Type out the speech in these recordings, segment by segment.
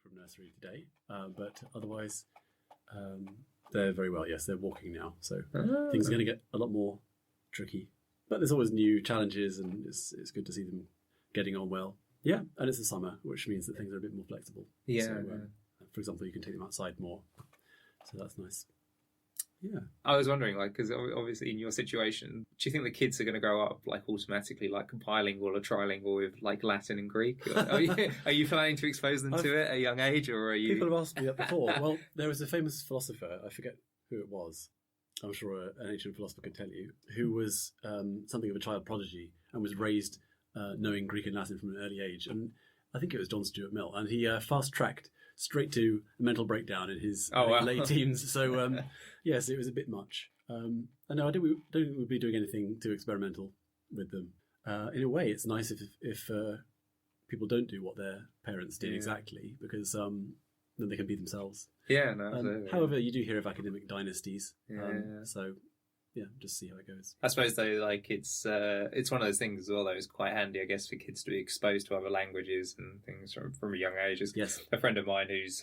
from nursery today, but otherwise they're very well. Yes, they're walking now, so things are going to get a lot more tricky. But there's always new challenges, and it's good to see them getting on well. Yeah, and it's the summer, which means that things are a bit more flexible. Yeah. So, for example, you can take them outside more, so that's nice. Yeah. I was wondering, like, because obviously in your situation, do you think the kids are going to grow up like automatically like bilingual or trilingual with like Latin and Greek? Are you planning to expose them to it at a young age, or are you? People have asked me that before. Well, there was a famous philosopher, I forget who it was. I'm sure an ancient philosopher could tell you, who was something of a child prodigy and was raised knowing Greek and Latin from an early age. And I think it was John Stuart Mill, and he fast-tracked straight to a mental breakdown in his late teens. So, yes, it was a bit much. And no, I don't think we'd be doing anything too experimental with them. In a way, it's nice if people don't do what their parents did exactly, because then they can be themselves. Yeah, no, absolutely. However, you do hear of academic dynasties. So, yeah, just see how it goes. I suppose though, like it's one of those things as well. Though it's quite handy, I guess, for kids to be exposed to other languages and things from a young age. Yes, a friend of mine who's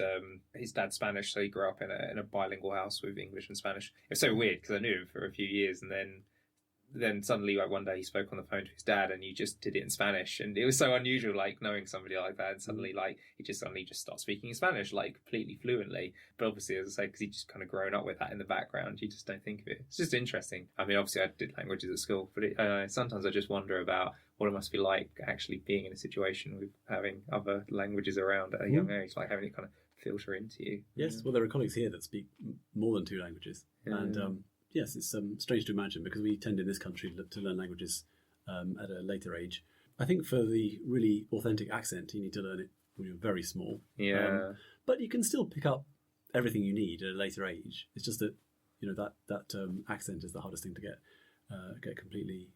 his dad's Spanish, so he grew up in a bilingual house with English and Spanish. It was so weird because I knew him for a few years, and then suddenly, like one day, he spoke on the phone to his dad, and he just did it in Spanish, and it was so unusual, like knowing somebody like that. And suddenly, like he suddenly starts speaking in Spanish, like completely fluently. But obviously, as I say, because he's just kind of grown up with that in the background, you just don't think of it. It's just interesting. I mean, obviously, I did languages at school, but sometimes I just wonder about what it must be like actually being in a situation with having other languages around at a young age, like having it kind of filter into you. Yes, well, there are colleagues here that speak more than 2 languages, and yes, it's strange to imagine because we tend in this country to learn languages at a later age. I think for the really authentic accent, you need to learn it when you're very small. Yeah. But you can still pick up everything you need at a later age. It's just that, that accent is the hardest thing to get completely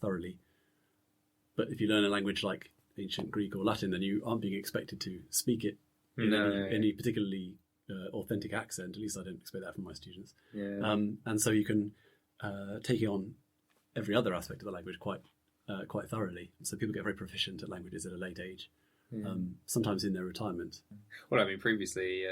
thoroughly. But if you learn a language like ancient Greek or Latin, then you aren't being expected to speak it in any particularly authentic accent. At least I don't expect that from my students. Yeah. And so you can take on every other aspect of the language quite thoroughly. So people get very proficient at languages at a late age, sometimes in their retirement. Well, I mean, previously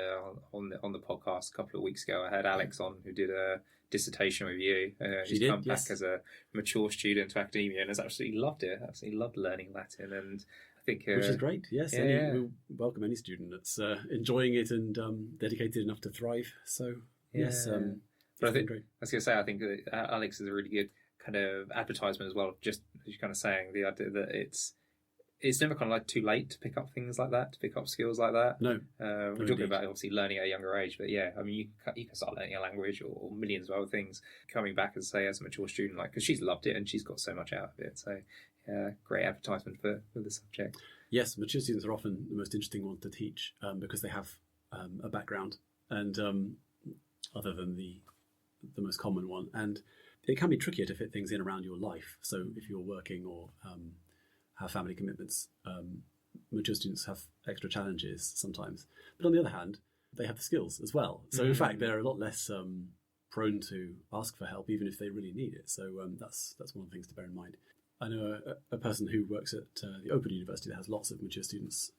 on the podcast a couple of weeks ago, I had Alex on who did a dissertation with you. She's come back as a mature student to academia and has absolutely loved it. Absolutely loved learning Latin, and I think which is great. Yes, we welcome any student that's enjoying it and dedicated enough to thrive. So yes, but I was going to say, I think that Alex is a really good kind of advertisement as well. Just as you're kind of saying, the idea that it's never kind of like too late to pick up things like that, to pick up skills like that. No. We're talking about obviously learning at a younger age, but yeah, I mean, you can start learning a language or millions of other things coming back as a mature student, like, because she's loved it and she's got so much out of it. So yeah, great advertisement for the subject. Yes, mature students are often the most interesting ones to teach because they have a background and other than the most common one. And it can be trickier to fit things in around your life. So if you're working or have family commitments, mature students have extra challenges sometimes. But on the other hand, they have the skills as well. So in fact, they're a lot less prone to ask for help, even if they really need it. So that's one of the things to bear in mind. I know a person who works at the Open University that has lots of mature students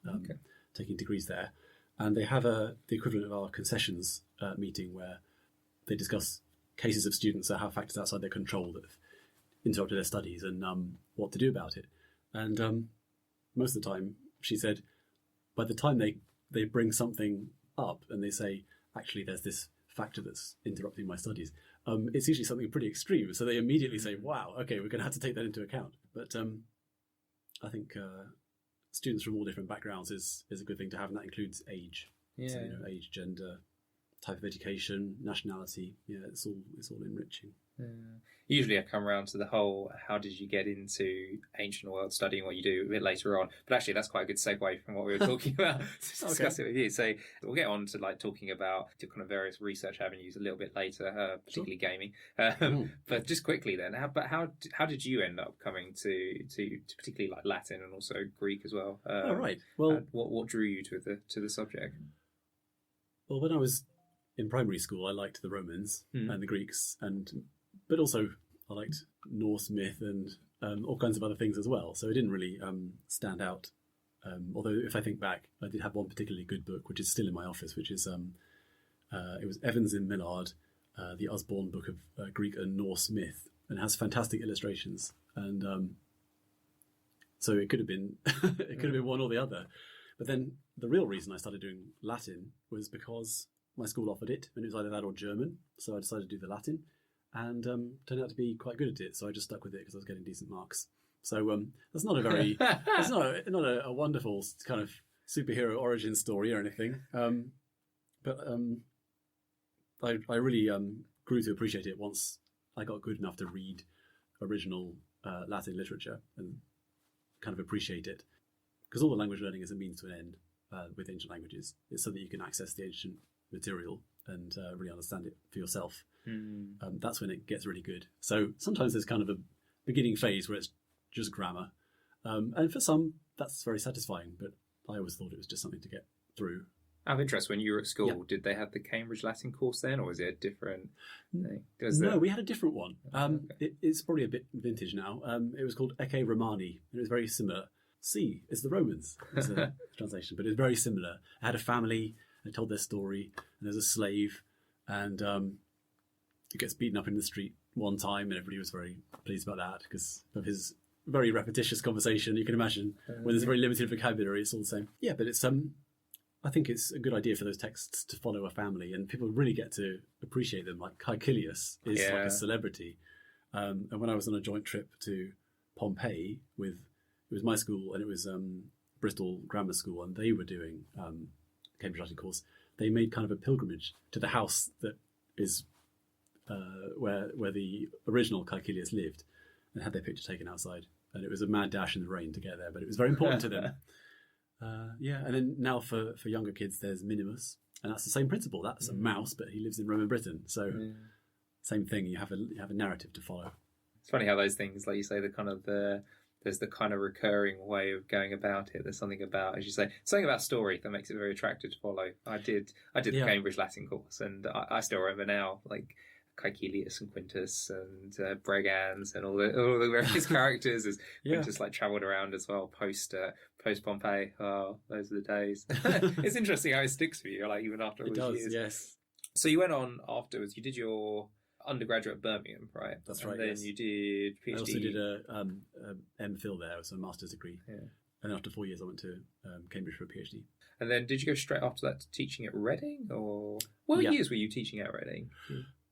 taking degrees there. And they have the equivalent of our concessions meeting where they discuss cases of students that have factors outside their control that have interrupted their studies and what to do about it. And most of the time, she said, by the time they bring something up and they say, actually, there's this factor that's interrupting my studies, it's usually something pretty extreme. So they immediately say, wow, okay, we're going to have to take that into account. But I think students from all different backgrounds is a good thing to have, and that includes age. Yeah. So, age, gender, type of education, nationality. Yeah, it's all enriching. Usually I come around to the whole, how did you get into ancient world studying what you do a bit later on, but actually that's quite a good segue from what we were talking about to discuss it with you. So we'll get on to like talking about the kind of various research avenues a little bit later, particularly gaming. But just quickly then, how did you end up coming to particularly like Latin and also Greek as well? Right. Well, what drew you to the subject? Well, when I was in primary school, I liked the Romans and the Greeks, but also I liked Norse myth and all kinds of other things as well. So it didn't really stand out Although if I think back, I did have one particularly good book, which is still in my office, which is it was Evans in Millard, the Usborne book of Greek and Norse myth, and has fantastic illustrations. And so it could have been one or the other. But then the real reason I started doing Latin was because my school offered it, and it was either that or German. So I decided to do the Latin, and turned out to be quite good at it. So I just stuck with it because I was getting decent marks. So that's not a very, it's not a wonderful kind of superhero origin story or anything. But I really grew to appreciate it once I got good enough to read original Latin literature and kind of appreciate it. Because all the language learning is a means to an end with ancient languages. It's so that you can access the ancient material and really understand it for yourself. That's when it gets really good. So sometimes there's kind of a beginning phase where it's just grammar. And for some, that's very satisfying, but I always thought it was just something to get through. Out of interest, when you were at school, did they have the Cambridge Latin course then, or was it a different thing? No, we had a different one. It's probably a bit vintage now. It was called Ecce Romani, and it was very similar. See, it's the Romans, is the translation, but it's very similar. I had a family, they told their story, and there's a slave, and he gets beaten up in the street one time, and everybody was very pleased about that because of his very repetitious conversation. You can imagine when there's very limited vocabulary, it's all the same. Yeah, but it's I think it's a good idea for those texts to follow a family, and people really get to appreciate them. Like Caecilius is like a celebrity. And when I was on a joint trip to Pompeii it was my school and it was Bristol Grammar School, and they were doing Cambridge Latin course. They made kind of a pilgrimage to the house that is where the original Caecilius lived, and had their picture taken outside. And it was a mad dash in the rain to get there, but it was very important to them. And then now for younger kids, there's Minimus, and that's the same principle. That's a mouse, but he lives in Roman Britain. So same thing. You have a narrative to follow. It's funny how those things, like you say, there's the kind of recurring way of going about it. There's something about, as you say, something about story that makes it very attractive to follow. I did the Cambridge Latin course, and I still remember now, like Caecilius and Quintus and Bregans and all the various characters as Quintus like travelled around as well post Pompeii. Oh, those are the days. It's interesting how it sticks for you, like even after all these years. Yes. So you went on afterwards. You did your undergraduate at Birmingham, right? That's right. And then you did PhD. I also did a MPhil there, so a master's degree. Yeah. And after 4 years, I went to Cambridge for a PhD. And then did you go straight after that to teaching at Reading, or what years were you teaching at Reading?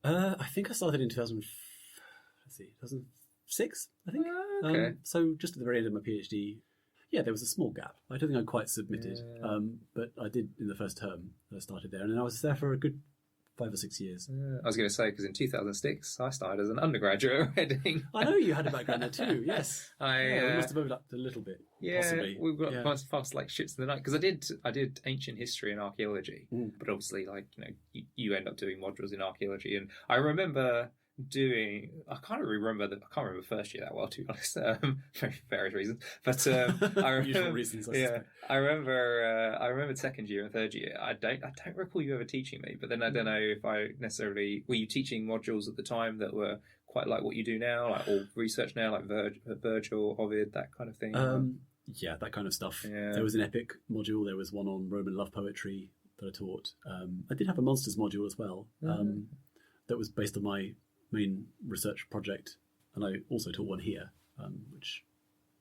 I think I started in 2006, I think. Okay. So just at the very end of my PhD, there was a small gap. I don't think I quite submitted, but I did in the first term that I started there. And then I was there for a good 5 or 6 years. I was going to say, because in 2006, I started as an undergraduate at Reading. I know you had a background there too, yes. We must have overlapped a little bit, possibly. We've got fast like ships in the night. Because I did ancient history and archaeology, but obviously, like, you end up doing modules in archaeology. And I remember I can't remember first year that well, to be honest, for various reasons. But I remember usual reasons. I remember second year and third year. I don't recall you ever teaching me. But then I don't know if I necessarily were you teaching modules at the time that were quite like what you do now, like or research now, like Virgil, Ovid, that kind of thing. That kind of stuff. Yeah. There was an epic module. There was one on Roman love poetry that I taught. I did have a monsters module as well. That was based on my main research project, and I also taught one here, which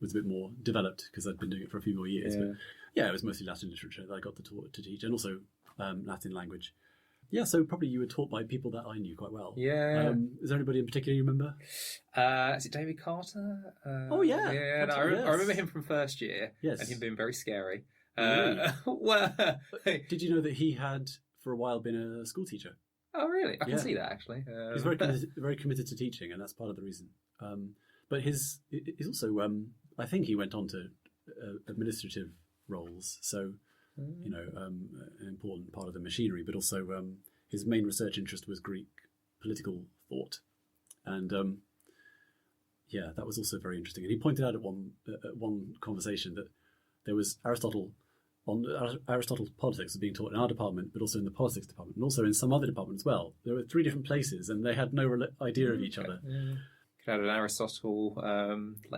was a bit more developed because I'd been doing it for a few more years. But it was mostly Latin literature that I got to teach, and also Latin language. Yeah, so probably you were taught by people that I knew quite well. Yeah. Is there anybody in particular you remember? Is it David Carter? Oh yeah. Yeah, I remember him from first year. Yes. And him being very scary. Really? Did you know that he had for a while been a school teacher? Oh, really? I can see that, actually. He's very committed to teaching, and that's part of the reason. But he's also, I think he went on to administrative roles, so, an important part of the machinery, but also his main research interest was Greek political thought. And, that was also very interesting. And he pointed out at one conversation that there was Aristotle's politics was being taught in our department, but also in the politics department, and also in some other department as well. There were 3 different places, and they had no idea of each other. Yeah. Could have an Aristotle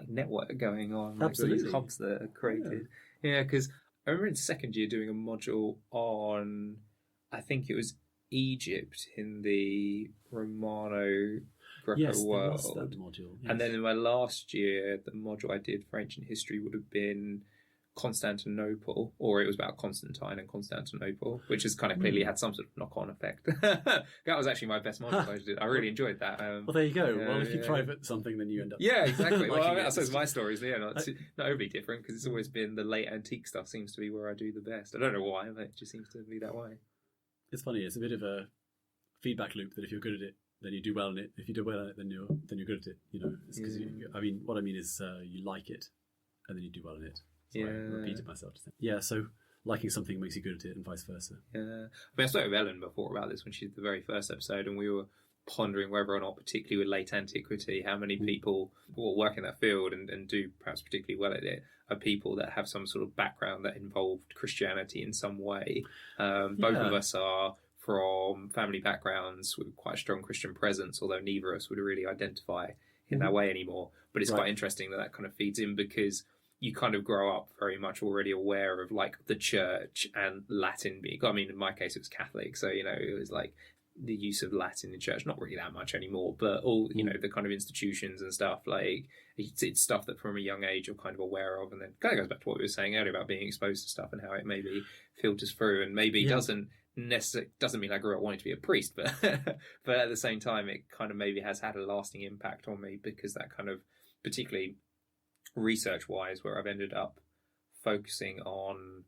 network going on. Absolutely, like hubs that are created. Yeah, because I remember in second year doing a module on, I think it was Egypt in the Romano-Greco world. Yes, there was that module. Yes. And then in my last year, the module I did for ancient history would have been Constantinople, or it was about Constantine and Constantinople, which has kind of clearly had some sort of knock-on effect. That was actually my best module I did. I really enjoyed that. Well, there you go. Well, if you private something, then you end up... Yeah, exactly. Well, I suppose my stories, not overly different, because it's always been the late antique stuff seems to be where I do the best. I don't know why, but it just seems to be that way. It's funny. It's a bit of a feedback loop that if you're good at it, then you do well in it. If you do well at it, then you're good at it. It's because what I mean is you like it, and then you do well in it. So I repeated myself just then. Yeah, so liking something makes you good at it and vice versa. Yeah. I spoke with Ellen before about this when she did the very first episode, and we were pondering whether or not, particularly with late antiquity, how many people who work in that field and do perhaps particularly well at it are people that have some sort of background that involved Christianity in some way. Both of us are from family backgrounds with quite a strong Christian presence, although neither of us would really identify in that way anymore. But it's quite interesting that kind of feeds in, because you kind of grow up very much already aware of like the church and Latin being, I mean, in my case, it was Catholic. So, it was like the use of Latin in church, not really that much anymore, but all, the kind of institutions and stuff, like it's stuff that from a young age you're kind of aware of. And then kind of goes back to what we were saying earlier about being exposed to stuff and how it maybe filters through, and maybe doesn't mean I grew up wanting to be a priest, but but at the same time, it kind of maybe has had a lasting impact on me, because that kind of, particularly research-wise, where I've ended up focusing on,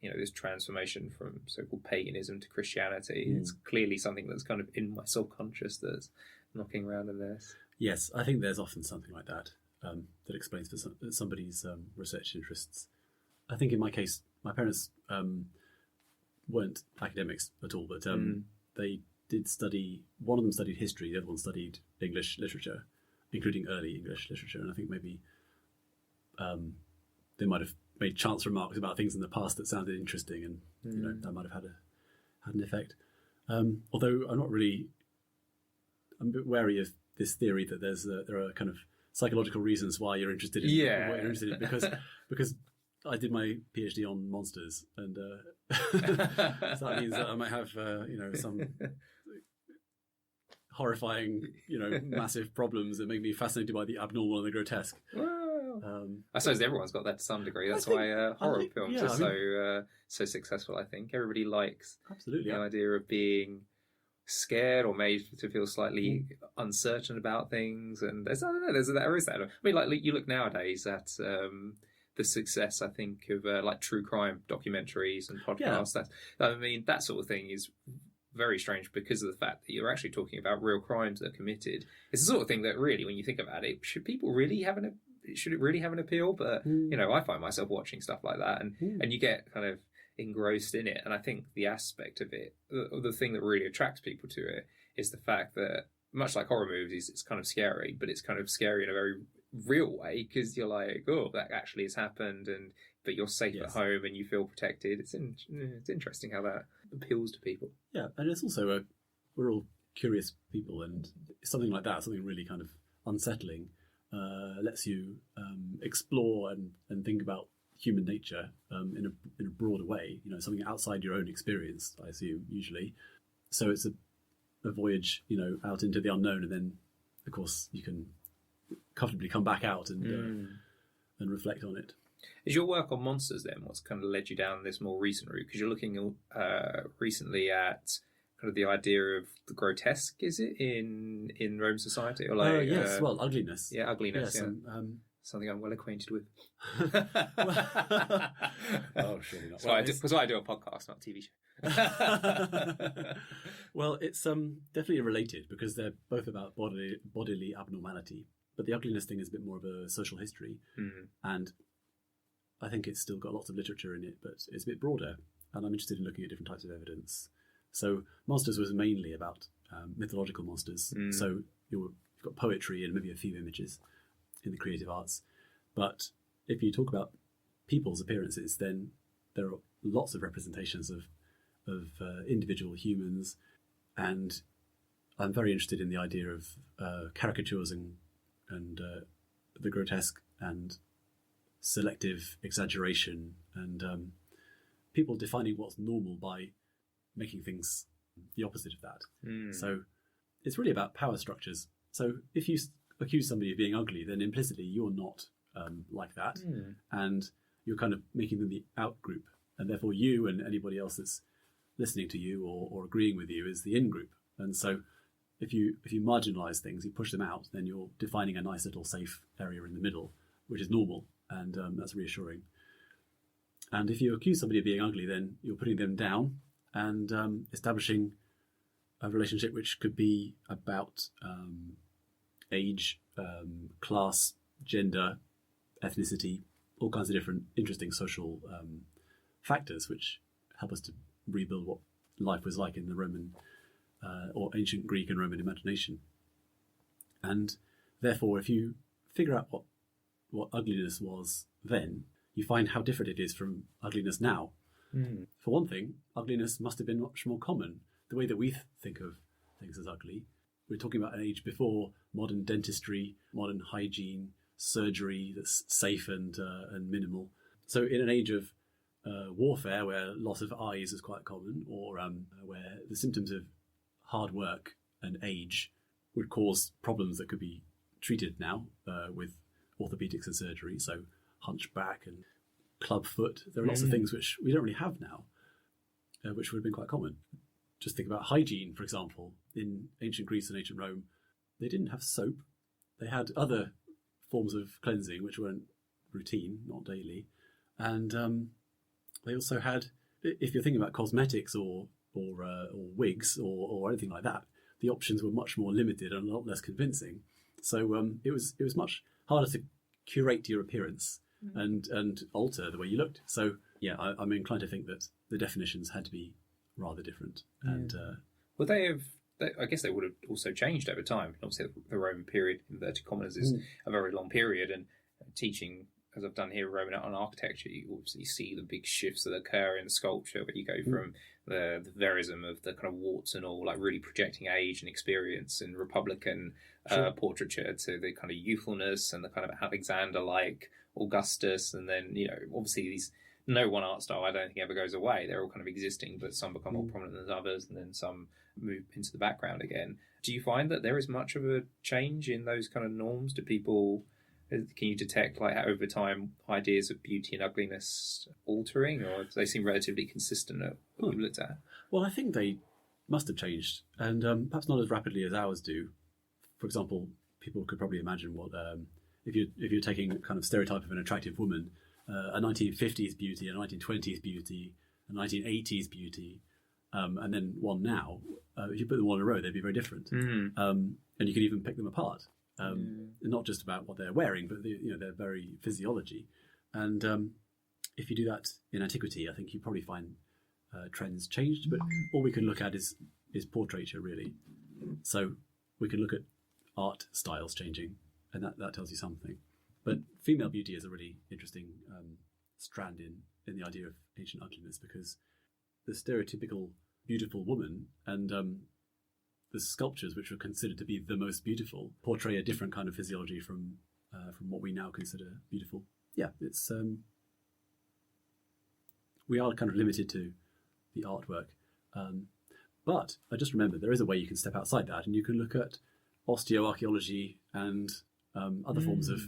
this transformation from so-called paganism to Christianity. It's clearly something that's kind of in my subconscious that's knocking around in this. Yes, I think there's often something like that that explains for somebody's research interests. I think in my case, my parents weren't academics at all, but they did study, one of them studied history, the other one studied English literature, including early English literature, and I think maybe they might have made chance remarks about things in the past that sounded interesting, and that might have had an effect. Although I'm a bit wary of this theory that there are kind of psychological reasons why you're interested in what you're interested in, because I did my PhD on monsters, and so that means that I might have some horrifying massive problems that make me fascinated by the abnormal and the grotesque. I suppose everyone's got that to some degree. That's why horror films are so successful. I think everybody likes the idea of being scared or made to feel slightly uncertain about things. And there is that. I mean, like you look nowadays at the success, I think, of like true crime documentaries and podcasts. That sort of thing is very strange because of the fact that you're actually talking about real crimes that are committed. It's the sort of thing that really, when you think about it, should it really have an appeal? But I find myself watching stuff like that, and you get kind of engrossed in it. And I think the aspect of it, the thing that really attracts people to it, is the fact that, much like horror movies, it's kind of scary, but it's kind of scary in a very real way, because you're like, oh, that actually has happened, but you're safe at home and you feel protected. It's interesting how that appeals to people. Yeah, and it's also we're all curious people, and something like that, something really kind of unsettling, lets you explore and think about human nature in a broader way. Something outside your own experience, I assume, usually. So it's a voyage, out into the unknown, and then, of course, you can comfortably come back out and reflect on it. Is your work on monsters then what's kind of led you down this more recent route? Because you're looking recently at kind of the idea of the grotesque, is it, in Roman society? Or like, yes, ugliness. Yeah, ugliness, yes, yeah. Something I'm well acquainted with. Oh, surely not. That's why I do a podcast, not a TV show. Well, it's definitely related, because they're both about bodily abnormality. But the ugliness thing is a bit more of a social history. And I think it's still got lots of literature in it, but it's a bit broader. And I'm interested in looking at different types of evidence. So Monsters was mainly about mythological monsters. So you've got poetry and maybe a few images in the creative arts. But if you talk about people's appearances, then there are lots of representations of individual humans. And I'm very interested in the idea of caricatures and the grotesque, and selective exaggeration and people defining what's normal by making things the opposite of that. So it's really about power structures. So if you accuse somebody of being ugly, then implicitly you're not like that, and you're kind of making them the out group, and therefore you and anybody else that's listening to you or agreeing with you is the in group. And so if you marginalize things, you push them out, then you're defining a nice little safe area in the middle, which is normal, and that's reassuring. And if you accuse somebody of being ugly, then you're putting them down and establishing a relationship which could be about age, class, gender, ethnicity, all kinds of different interesting social factors which help us to rebuild what life was like in the Roman or ancient Greek and Roman imagination. And therefore, if you figure out what ugliness was then, you find how different it is from ugliness now. For one thing, ugliness must have been much more common. The way that we think of things as ugly, we're talking about an age before modern dentistry, modern hygiene, surgery that's safe and minimal. So in an age of warfare where loss of eyes is quite common, or where the symptoms of hard work and age would cause problems that could be treated now with orthopedics and surgery, so hunchback and club foot. There are lots of things which we don't really have now, which would have been quite common. Just think about hygiene, for example. In ancient Greece and ancient Rome, they didn't have soap. They had other forms of cleansing which weren't routine, not daily. And they also had, if you're thinking about cosmetics or wigs or anything like that, the options were much more limited and a lot less convincing. So it was much harder to curate your appearance and alter the way you looked. So yeah, I'm inclined to think that the definitions had to be rather different. And would they have? I guess they would have also changed over time. Obviously, the Roman period, inverted commas, is a very long period, and teaching, as I've done here, Roman art and architecture, you obviously see the big shifts that occur in sculpture, where you go from the verism of the kind of warts and all, like really projecting age and experience in Republican portraiture, to the kind of youthfulness and the kind of Alexander-like Augustus, and then, obviously these, no one art style I don't think ever goes away. They're all kind of existing, but some become more prominent than others, and then some move into the background again. Do you find that there is much of a change in those kind of norms? Do people, can you detect, like, over time, ideas of beauty and ugliness altering, or do they seem relatively consistent at what you've looked at? Well, I think they must have changed, and perhaps not as rapidly as ours do. For example, people could probably imagine what if you're taking a kind of stereotype of an attractive woman, a 1950s beauty, a 1920s beauty, a 1980s beauty, and then one now. If you put them all in a row, they'd be very different, and you could even pick them apart. Not just about what they're wearing, but their very physiology. And if you do that in Antiquity, I think you probably find trends changed. But all we can look at is portraiture, really. So we can look at art styles changing, and that tells you something. But female beauty is a really interesting strand in the idea of ancient ugliness, because the stereotypical beautiful woman and the sculptures which were considered to be the most beautiful portray a different kind of physiology from what we now consider beautiful. Yeah, it's we are kind of limited to the artwork, but I just remember there is a way you can step outside that, and you can look at osteoarchaeology and other forms of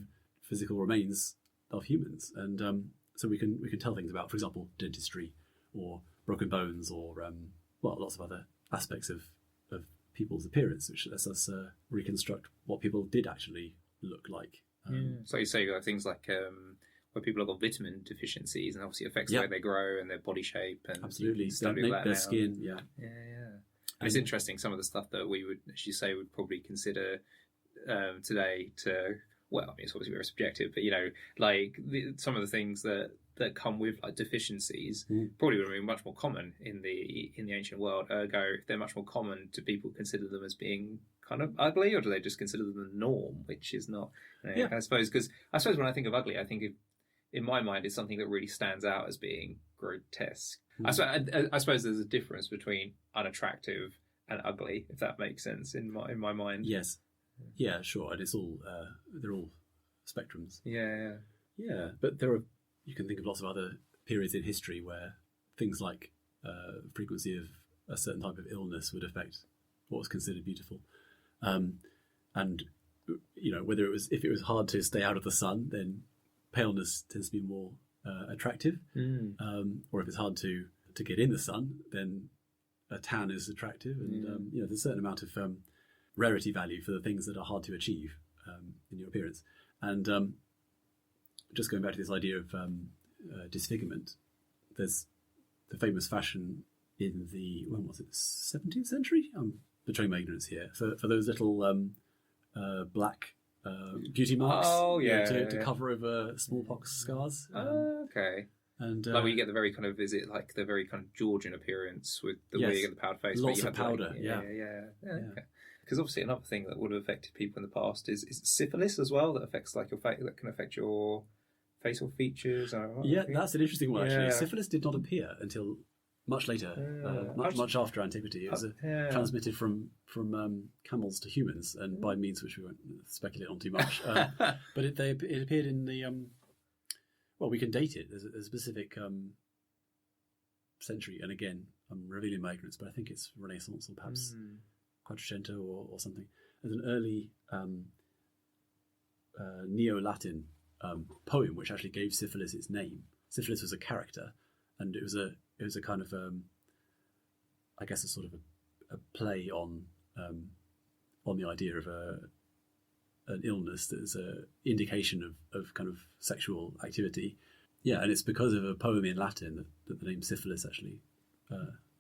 physical remains of humans, and so we can tell things about, for example, dentistry or broken bones, or lots of other aspects of people's appearance, which lets us reconstruct what people did actually look like. So you say things like where people have got vitamin deficiencies, and obviously affects the way they grow and their body shape, and absolutely study that their now. skin. And it's interesting, some of the stuff that we would, as you say, would probably consider today to, well, I mean, it's obviously very subjective, but like some of the things that come with like deficiencies probably would have been much more common in the ancient world. Ergo, if they're much more common, do people consider them as being kind of ugly, or do they just consider them the norm, which is not? I suppose when I think of ugly, I think in my mind it's something that really stands out as being grotesque. I suppose there's a difference between unattractive and ugly, if that makes sense in my mind. Yes. Yeah, sure. And it's all they're all spectrums. Yeah. Yeah, but you can think of lots of other periods in history where things like frequency of a certain type of illness would affect what was considered beautiful. And if it was hard to stay out of the sun, then paleness tends to be more attractive. Or if it's hard to get in the sun, then a tan is attractive. And there's a certain amount of rarity value for the things that are hard to achieve in your appearance. And just going back to this idea of disfigurement, there's the famous fashion in the 17th century? I'm betraying my ignorance here. For those little black beauty marks to cover over smallpox scars. Okay. And like when you get the very kind of, is it like the very kind of Georgian appearance with the wig and the powdered face? Lots of powder, Okay. Because obviously another thing that would have affected people in the past is syphilis as well, that affects like your face, that can affect your facial features. That's an interesting one actually. Syphilis did not appear until much later, much after Antiquity. It was transmitted from camels to humans, and by means which we won't speculate on too much. But it appeared in the we can date it. There's a specific century, and again, I'm revealing my ignorance, but I think it's Renaissance or perhaps Quattrocento or something. There's an early Neo-Latin poem which actually gave syphilis its name. Syphilis was a character, and it was a kind of I guess a sort of a play on the idea of an illness that is an indication of kind of sexual activity. Yeah, and it's because of a poem in Latin that the name syphilis actually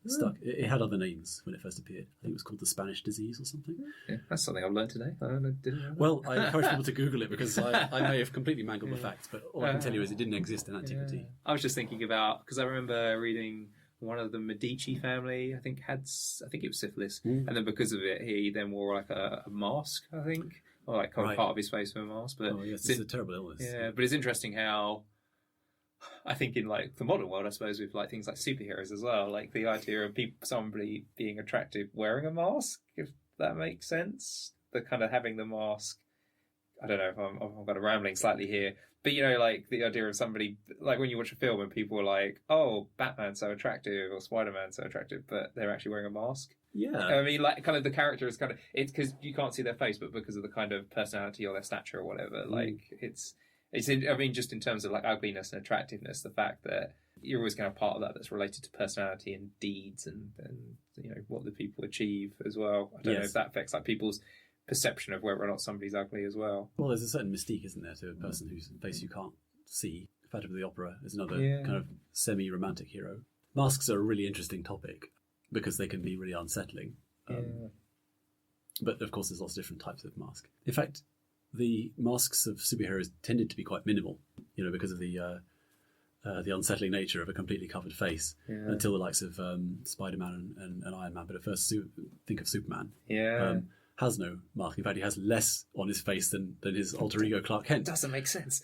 stuck. It had other names when it first appeared. I think it was called the Spanish disease or something. Yeah, that's something I've learned today. I didn't know that. Well, I encourage people to Google it because I may have completely mangled the facts, but all I can tell you is it didn't exist in Antiquity. Yeah. I was just thinking about, because I remember reading one of the Medici family, I think it was syphilis, and then because of it, he then wore like a mask, I think, or like part of his face with a mask. But it's a terrible illness. Yeah, but it's interesting how, I think in like the modern world, I suppose, with like things like superheroes as well, like the idea of somebody being attractive wearing a mask, if that makes sense. The kind of having the mask, I don't know if I'm kind of rambling slightly here, but like the idea of somebody, like when you watch a film and people are like, oh, Batman's so attractive or Spider-Man's so attractive, but they're actually wearing a mask. Yeah. I mean, like kind of the character is kind of, it's because you can't see their face, but because of the kind of personality or their stature or whatever, like it's I mean, just in terms of like ugliness and attractiveness, the fact that you're always going to have part of that that's related to personality and deeds and what the people achieve as well. I don't know if that affects like people's perception of whether or not somebody's ugly as well. Well, there's a certain mystique, isn't there, to a person whose face you can't see. Phantom of the Opera is another kind of semi-romantic hero. Masks are a really interesting topic because they can be really unsettling. But of course, there's lots of different types of mask. In fact, the masks of superheroes tended to be quite minimal, because of the unsettling nature of a completely covered face, until the likes of Spider-Man and Iron Man. But at first, think of Superman. Has no mask. In fact, he has less on his face than his alter ego Clark Kent. Doesn't make sense.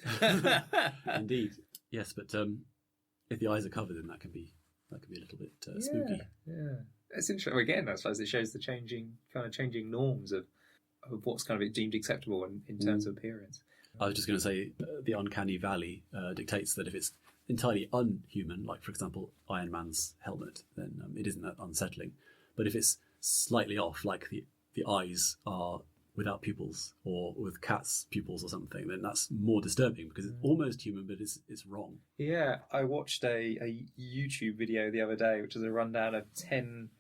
Indeed, yes. But if the eyes are covered, then that can be a little bit spooky. Yeah, it's interesting. Again, I suppose it shows the changing norms of what's kind of deemed acceptable in terms of appearance. I was just going to say the uncanny valley dictates that if it's entirely unhuman, like for example Iron Man's helmet, then it isn't that unsettling. But if it's slightly off, like the eyes are without pupils or with cat's pupils or something, then that's more disturbing because it's almost human, but it's wrong. Yeah, I watched a YouTube video the other day, which is a rundown of 10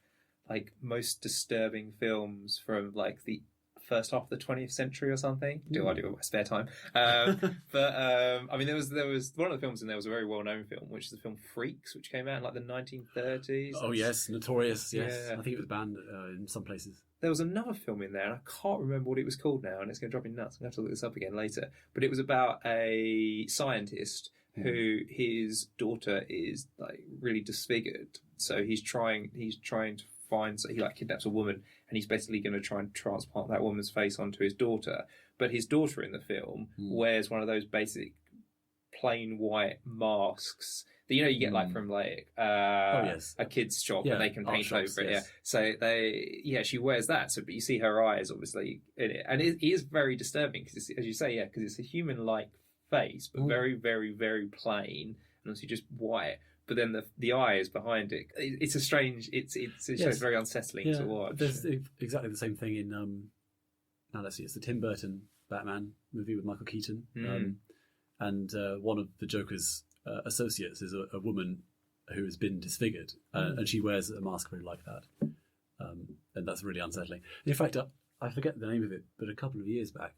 like most disturbing films from like the first half of the 20th century or something. I do in my spare time. But I mean, there was one of the films in there was a very well-known film, which is the film Freaks, which came out in like the 1930s. Oh yes, notorious. Yes, I think it was banned in some places. There was another film in there, and I can't remember what it was called now, and it's going to drive me nuts. I'm going to have to look this up again later. But it was about a scientist who his daughter is like really disfigured, so he's trying to find. So he like kidnaps a woman, and he's basically going to try and transplant that woman's face onto his daughter. But his daughter in the film wears one of those basic plain white masks that you get like from like a kid's shop, and they can paint over it. Yeah, so she wears that. So, but you see her eyes obviously in it, and it is very disturbing because, as you say, because it's a human-like face, but very, very, very plain, and obviously just white. But then the eye is behind it. It's a strange. It's very unsettling to watch. There's exactly the same thing in now let's see, it's the Tim Burton Batman movie with Michael Keaton, and one of the Joker's associates is a woman who has been disfigured, and she wears a mask very like that, and that's really unsettling. In fact, I forget the name of it, but a couple of years back,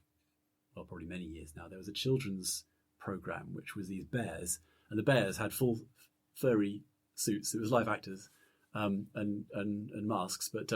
well, probably many years now, there was a children's program which was these bears, and the bears had full furry suits. It was live actors and masks, but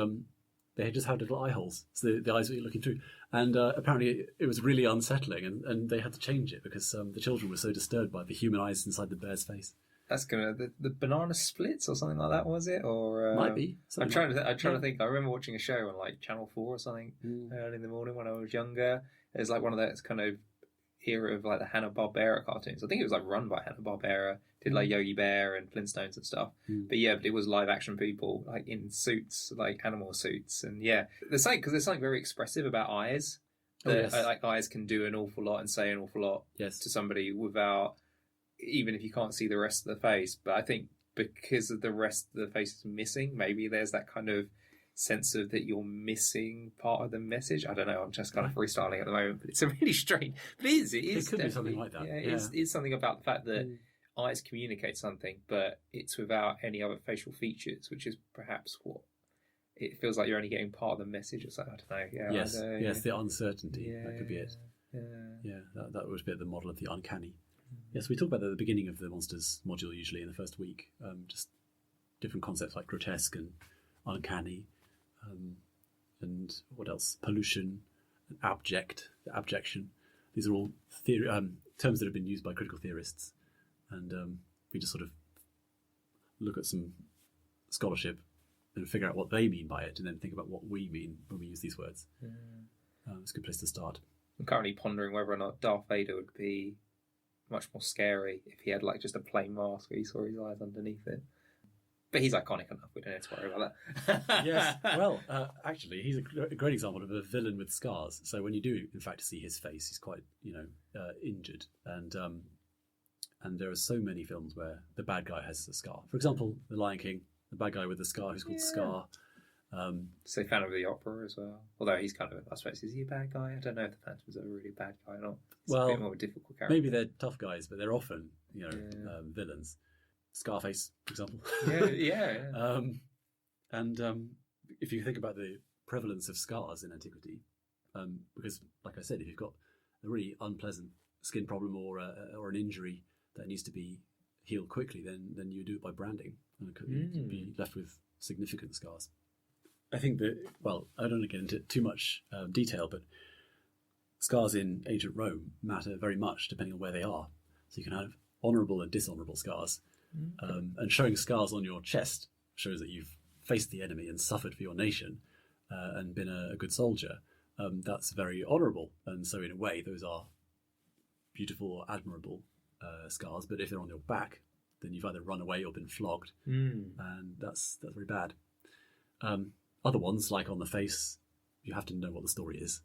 they had just had little eye holes, so the eyes were looking through. And apparently it was really unsettling, and they had to change it because the children were so disturbed by the human eyes inside the bear's face. That's the banana splits or something like that, was it? Or might be. I'm trying to think. I remember watching a show on like Channel 4 or something early in the morning when I was younger. It was like one of those kind of era of like the Hanna-Barbera cartoons. I think it was like run by Hanna-Barbera. Did like Yogi Bear and Flintstones and stuff. But it was live action people like in suits, like animal suits, and there's something very expressive about eyes. Like eyes can do an awful lot and say an awful lot to somebody without, even if you can't see the rest of the face. But I think because of the rest of the face is missing, maybe there's that kind of sense of that you're missing part of the message. I don't know. I'm just kind of freestyling at the moment, but it's a really strange. But it could be something like that. It's something about the fact that eyes communicate something, but it's without any other facial features, which is perhaps what it feels like. You're only getting part of the message or something. I don't know. Yes, the uncertainty. That could be it. That would be the model of the uncanny. Yes, we talk about that at the beginning of the monsters module, usually in the first week. Just different concepts like grotesque and uncanny, and what else? Pollution, and abjection. These are all terms that have been used by critical theorists, and we just sort of look at some scholarship and figure out what they mean by it, and then think about what we mean when we use these words. It's a good place to start. I'm currently pondering whether or not Darth Vader would be much more scary if he had like just a plain mask where you saw his eyes underneath it. But he's iconic enough, we don't have to worry about that. Yes, well, actually, he's a great example of a villain with scars. So when you do, in fact, see his face, he's quite, injured. And there are so many films where the bad guy has a scar. For example, The Lion King, the bad guy with the scar who's called Scar. So fan of the opera as well. Although he's kind of, I suppose, is he a bad guy? I don't know if the Phantom's a really bad guy or not. It's a bit more of a difficult character. Maybe they're tough guys, but they're often, villains. Scarface, for example. If you think about the prevalence of scars in Antiquity, because, like I said, if you've got a really unpleasant skin problem or an injury that needs to be healed quickly, then you do it by branding, and you could be left with significant scars. I think that, well, I don't want to get into too much detail, but scars in ancient Rome matter very much depending on where they are. So you can have honourable and dishonourable scars. And showing scars on your chest shows that you've faced the enemy and suffered for your nation and been a good soldier. That's very honourable. And so in a way, those are beautiful or admirable scars. But if they're on your back, then you've either run away or been flogged. And that's very bad. Other ones, like on the face, you have to know what the story is.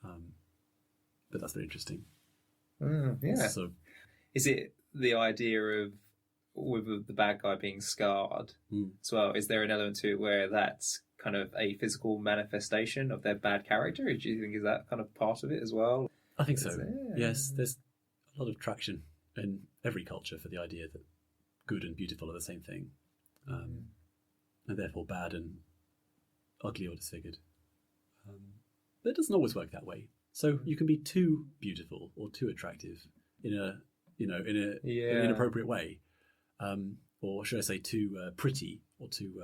But that's very interesting. So, is it the idea of, with the bad guy being scarred as well, is there an element to it where that's kind of a physical manifestation of their bad character? Or do you think is that kind of part of it as well? I think so. Yes, there's a lot of traction in every culture for the idea that good and beautiful are the same thing, and therefore bad and ugly or disfigured. But it doesn't always work that way. So you can be too beautiful or too attractive in an inappropriate way. Or should I say too pretty or too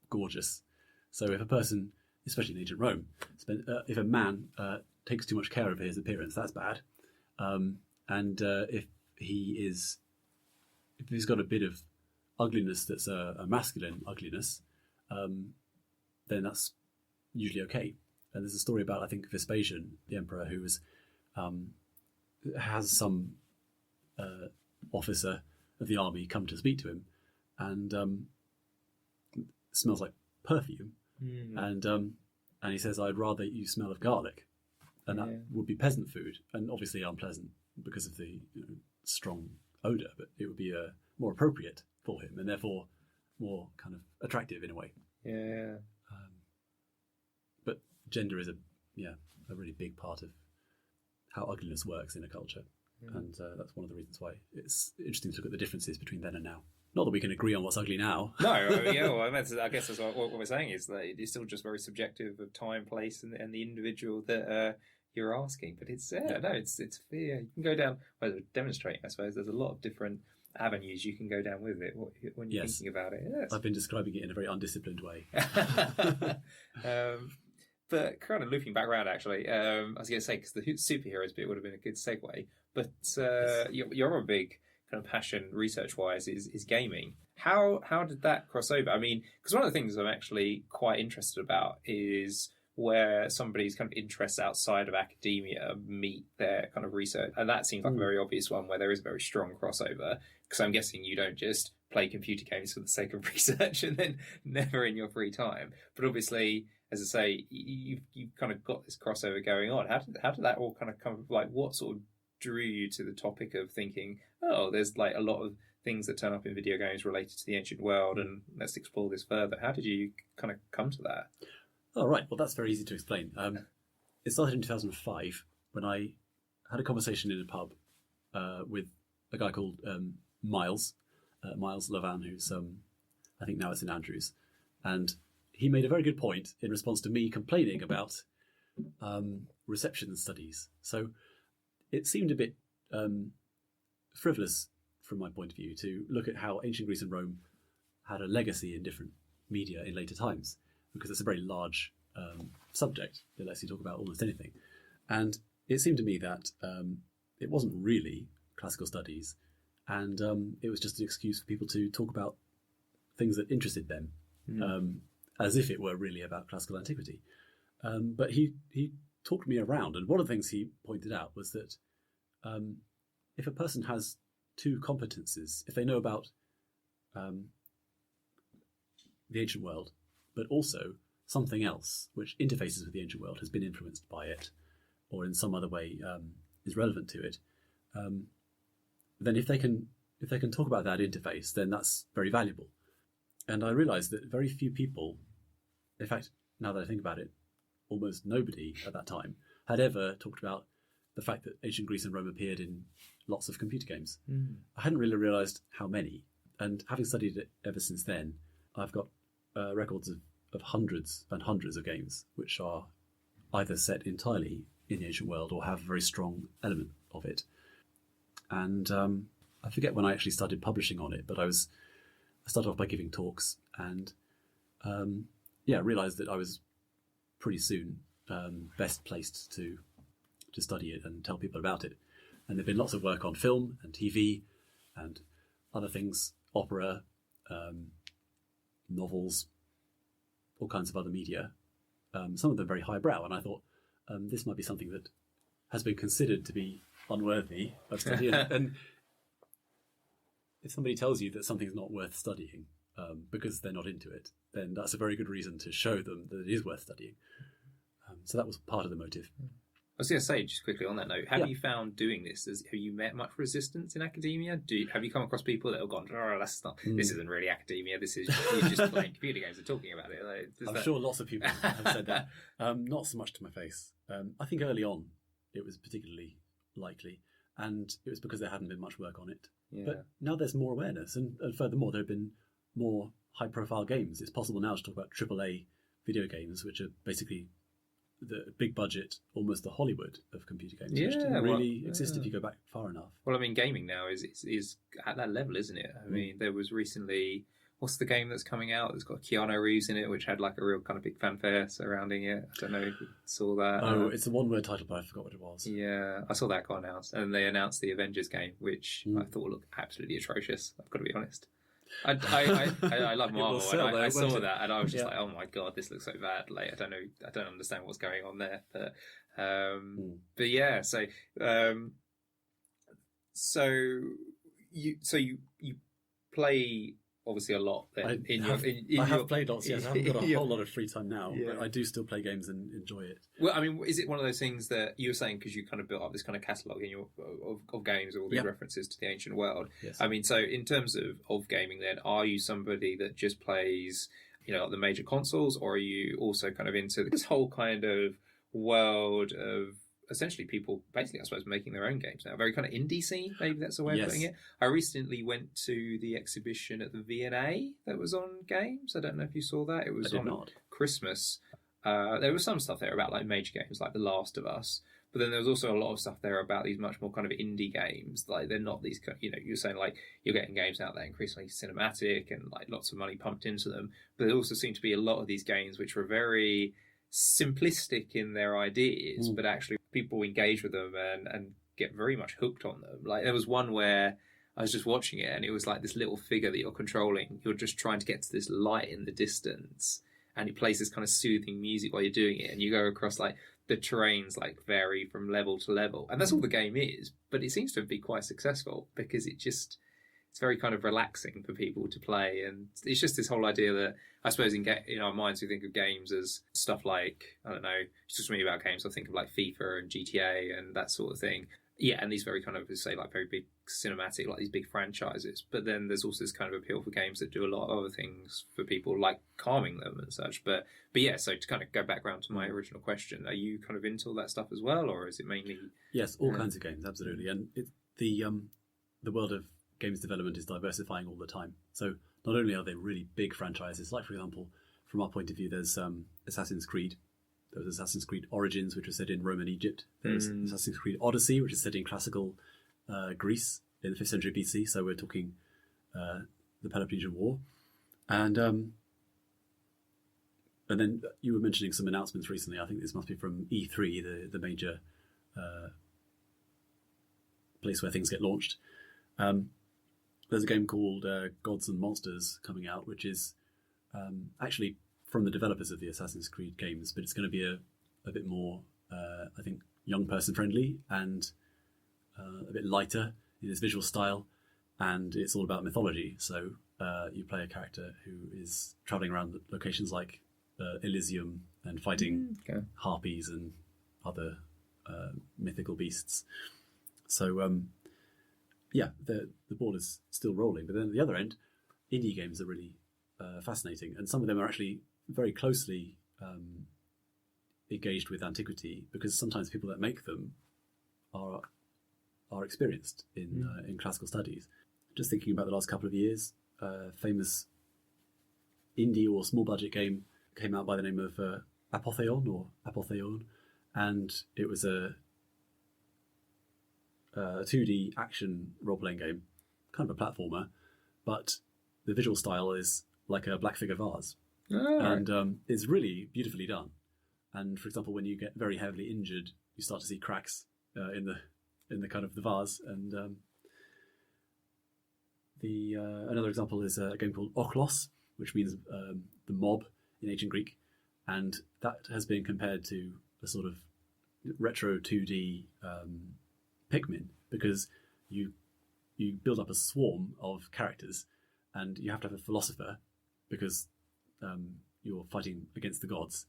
gorgeous. So if a person, especially in ancient Rome, if a man takes too much care of his appearance, that's bad. And if he's got a bit of ugliness that's a masculine ugliness, then that's usually okay. And there's a story about, I think, Vespasian, the emperor, who has some officer of the army come to speak to him, and smells like perfume, and he says, "I'd rather you smell of garlic." and that would be peasant food, and obviously unpleasant because of the strong odour, but it would be more appropriate for him, and therefore more kind of attractive in a way. Yeah. But gender is a really big part of how ugliness works in a culture, and that's one of the reasons why it's interesting to look at the differences between then and now. Not that we can agree on what's ugly now. No, I guess that's what we're saying is that it's still just very subjective of time, place, and the individual that you're asking. But it's it's fear. You can go down demonstrating. I suppose there's a lot of different avenues you can go down with it when you're thinking about it. Yes. I've been describing it in a very undisciplined way. But kind of looping back around, actually, I was going to say, because the superheroes bit would have been a good segue. But your other big kind of passion, research-wise, is gaming. How did that cross over? I mean, because one of the things I'm actually quite interested about is where somebody's kind of interests outside of academia meet their kind of research. And that seems like a very obvious one where there is a very strong crossover. Because I'm guessing you don't just play computer games for the sake of research and then never in your free time. But obviously, as I say, you've kind of got this crossover going on. How did that all kind of come? Like, what sort of drew you to the topic of thinking, oh, there's like a lot of things that turn up in video games related to the ancient world, and let's explore this further? How did you kind of come to that? Oh, right. Well, that's very easy to explain. It started in 2005 when I had a conversation in a pub with a guy called Miles Levan, who's I think now it's in Andrews, and he made a very good point in response to me complaining about reception studies. So it seemed a bit frivolous from my point of view to look at how ancient Greece and Rome had a legacy in different media in later times, because it's a very large subject. It lets you talk about almost anything. And it seemed to me that it wasn't really classical studies, and it was just an excuse for people to talk about things that interested them, as if it were really about classical antiquity. But he talked me around, and one of the things he pointed out was that if a person has two competences, if they know about the ancient world, but also something else which interfaces with the ancient world, has been influenced by it, or in some other way is relevant to it, then if they can talk about that interface, then that's very valuable. And I realised that very few people, in fact, now that I think about it, almost nobody at that time had ever talked about the fact that ancient Greece and Rome appeared in lots of computer games. I hadn't really realised how many, and having studied it ever since then, I've got records of hundreds and hundreds of games which are either set entirely in the ancient world or have a very strong element of it. And I forget when I actually started publishing on it, but I started off by giving talks, and realised that I was pretty soon best placed to study it and tell people about it. And there've been lots of work on film and TV and other things, opera, novels, all kinds of other media, some of them very highbrow. And I thought this might be something that has been considered to be unworthy of study. And if somebody tells you that something's not worth studying because they're not into it, then that's a very good reason to show them that it is worth studying. So that was part of the motive. I was going to say, just quickly on that note, have you found doing this, have you met much resistance in academia? Have you come across people that have gone, oh, this isn't really academia, this is you're just playing computer games and talking about it? I'm sure lots of people have said that. Not so much to my face. I think early on it was particularly likely, and it was because there hadn't been much work on it. Yeah. But now there's more awareness, and furthermore, there have been more high-profile games. It's possible now to talk about AAA video games, which are basically the big budget, almost the Hollywood of computer games, which didn't really exist if you go back far enough. Well, I mean, gaming now is at that level, isn't it? I mean, there was recently, what's the game that's coming out? It's got Keanu Reeves in it, which had like a real kind of big fanfare surrounding it. I don't know if you saw that. Oh, it's a one-word title, but I forgot what it was. Yeah, I saw that got announced, and they announced the Avengers game, which I thought looked absolutely atrocious. I've got to be honest. I love Marvel, and I saw that, and I was just like, oh my god, this looks so bad. Like, I don't understand what's going on there. But yeah, so you play obviously a lot. I have played lots. Yes, I haven't got a whole lot of free time now, but I do still play games and enjoy it. Well, I mean, is it one of those things that you were saying because you kind of built up this kind of catalogue in your of games, all these references to the ancient world? Yes. I mean, so in terms of gaming, then, are you somebody that just plays, like the major consoles, or are you also kind of into this whole kind of world of essentially people basically, I suppose, making their own games now? Very kind of indie scene, maybe that's the way of putting it. I recently went to the exhibition at the V&A that was on games. I don't know if you saw that. It was on Christmas. There was some stuff there about like major games like The Last of Us, but then there was also a lot of stuff there about these much more kind of indie games. Like they're not these, you're saying like you're getting games out there increasingly cinematic and like lots of money pumped into them, but there also seemed to be a lot of these games which were very simplistic in their ideas, but actually people engage with them and get very much hooked on them. Like there was one where I was just watching it and it was like this little figure that you're controlling. You're just trying to get to this light in the distance and it plays this kind of soothing music while you're doing it, and you go across like the terrains like vary from level to level, and that's all the game is, but it seems to be quite successful because it's very kind of relaxing for people to play. And it's just this whole idea that I suppose in our minds we think of games as stuff like, I don't know, it's just me about games, I think of like FIFA and GTA and that sort of thing. Yeah, and these very kind of, say, like very big cinematic, like these big franchises. But then there's also this kind of appeal for games that do a lot of other things for people, like calming them and such. But yeah, so to kind of go back around to my original question, are you kind of into all that stuff as well, or is it mainly? Yes, all kinds of games, absolutely. And the world of games development is diversifying all the time. So not only are they really big franchises, like for example, from our point of view, there's Assassin's Creed. There was Assassin's Creed Origins, which was set in Rome and Egypt. There's Assassin's Creed Odyssey, which is set in classical Greece in the 5th century BC. So we're talking the Peloponnesian War. And then you were mentioning some announcements recently. I think this must be from E3, the major place where things get launched. There's a game called Gods and Monsters coming out, which is actually from the developers of the Assassin's Creed games, but it's going to be a bit more, I think, young person friendly and a bit lighter in its visual style, and it's all about mythology. So you play a character who is traveling around locations like Elysium and fighting harpies and other mythical beasts. So yeah, the ball is still rolling, but then at the other end, indie games are really fascinating, and some of them are actually very closely engaged with Antiquity, because sometimes people that make them are experienced in classical studies. Just thinking about the last couple of years, famous indie or small budget game came out by the name of Apotheon, and it was a 2D action role-playing game, kind of a platformer, but the visual style is like a black figure vase. And it's really beautifully done. And for example, when you get very heavily injured, you start to see cracks in the kind of the vase. And another example is a game called Ochlos, which means the mob in ancient Greek, and that has been compared to a sort of retro 2D Pikmin, because you build up a swarm of characters, and you have to have a philosopher because you're fighting against the gods.